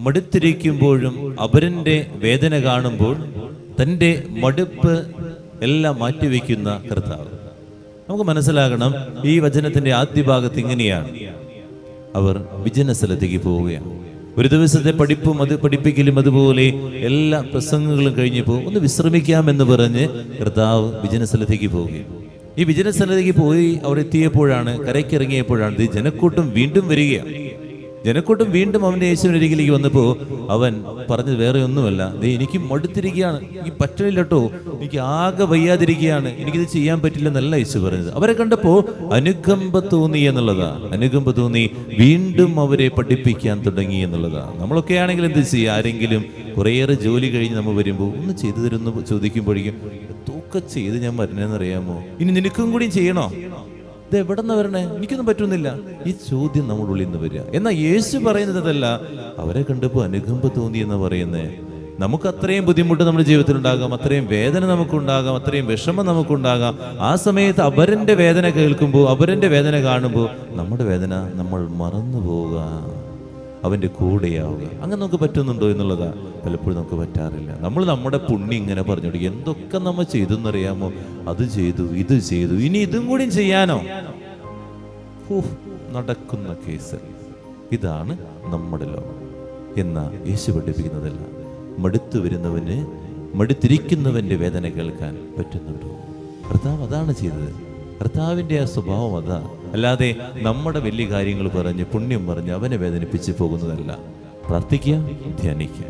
മടുത്തിരിക്കുമ്പോഴും അവരൻ്റെ വേദന കാണുമ്പോൾ തൻ്റെ മടുപ്പ് എല്ലാം മാറ്റിവെക്കുന്ന കർത്താവ്. നമുക്ക് മനസ്സിലാകണം, ഈ വചനത്തിൻ്റെ ആദ്യ ഭാഗത്ത് ഇങ്ങനെയാണ്: അവർ വിജന സ്ഥലത്തേക്ക് പോവുകയാണ്. ഒരു ദിവസത്തെ പഠിപ്പും അത് പഠിപ്പിക്കലും അതുപോലെ എല്ലാ പ്രസംഗങ്ങളും കഴിഞ്ഞപ്പോൾ ഒന്ന് വിശ്രമിക്കാമെന്ന് പറഞ്ഞ് കർത്താവ് വിജന സ്ഥലത്തേക്ക് പോവുകയാണ്. ഈ വിജന സ്ഥലത്തേക്ക് പോയി അവിടെ എത്തിയപ്പോഴാണ്, കരയ്ക്കിറങ്ങിയപ്പോഴാണ് ജനക്കൂട്ടം വീണ്ടും വരികയാണ്. ജനക്കൂട്ടം വീണ്ടും അവൻ്റെ യേശുവിൻ്റെ അരികിലേക്ക് വന്നപ്പോൾ അവൻ പറഞ്ഞത് വേറെ ഒന്നുമല്ല, എനിക്ക് മടുത്തിരിക്കുകയാണ്, എനിക്ക് പറ്റണില്ല കേട്ടോ, എനിക്ക് ആകെ വയ്യാതിരിക്കുകയാണ്, എനിക്കിത് ചെയ്യാൻ പറ്റില്ലെന്നല്ല യേശു പറഞ്ഞത്. അവരെ കണ്ടപ്പോൾ അനുകമ്പ തോന്നി എന്നുള്ളതാണ്. അനുകമ്പ തോന്നി വീണ്ടും അവരെ പഠിപ്പിക്കാൻ തുടങ്ങി എന്നുള്ളതാണ്. നമ്മളൊക്കെ ആണെങ്കിൽ എന്ത് ചെയ്യുക? ആരെങ്കിലും കുറേയേറെ ജോലി കഴിഞ്ഞ് നമ്മൾ വരുമ്പോൾ ഒന്ന് ചെയ്തു തരുമെന്ന് ചോദിക്കുമ്പോഴേക്കും തൂക്ക ചെയ്ത് ഞാൻ വരണേന്നറിയാമോ, ഇനി നിനക്കും കൂടി ചെയ്യണോ, ഇത് എവിടെ നിന്ന് വരണേ, എനിക്കൊന്നും പറ്റുന്നില്ല, ഈ ചോദ്യം നമ്മുടെ ഉള്ളിൽ നിന്ന് വരിക. എന്നാൽ യേശു പറയുന്നതല്ല, അവരെ കണ്ടപ്പോൾ അനുകമ്പ തോന്നി എന്ന് പറയുന്നത്. നമുക്ക് അത്രയും ബുദ്ധിമുട്ട് നമ്മുടെ ജീവിതത്തിൽ ഉണ്ടാകാം, അത്രയും വേദന നമുക്കുണ്ടാകാം, അത്രയും വിഷമം നമുക്കുണ്ടാകാം. ആ സമയത്ത് അവരുടെ വേദന കേൾക്കുമ്പോൾ, അവരുടെ വേദന കാണുമ്പോൾ നമ്മുടെ വേദന നമ്മൾ മറന്നു പോവുക, അവൻ്റെ കൂടെയാവുക. അങ്ങനെ നമുക്ക് പറ്റുന്നുണ്ടോ എന്നുള്ളതാണ് പലപ്പോഴും നമുക്ക് പറ്റാറില്ല. നമ്മൾ നമ്മുടെ പുണ്യം ഇങ്ങനെ പറഞ്ഞോളൂ, എന്തൊക്കെ നമ്മൾ ചെയ്തു എന്നറിയാമോ, അത് ചെയ്തു, ഇത് ചെയ്തു, ഇനി ഇതും കൂടി ചെയ്യാനോ, നടക്കുന്ന കേസ്. ഇതാണ് നമ്മുടെ ലോകം. എന്നാ യേശു പഠിപ്പിക്കുന്നതല്ല. മടുത്തു വരുന്നവന്, മടുത്തിരിക്കുന്നവൻ്റെ വേദന കേൾക്കാൻ പറ്റുന്നുണ്ടോ? കർത്താവ് അതാണ് ചെയ്തത്. കർത്താവിൻ്റെ ആ സ്വഭാവം അതാ. അല്ലാതെ നമ്മുടെ വലിയ കാര്യങ്ങൾ പറഞ്ഞ് പുണ്യം പറഞ്ഞ് അവനെ വേദനിപ്പിച്ച് പോകുന്നതല്ല. പ്രാർത്ഥിക്കുക, ധ്യാനിക്കുക.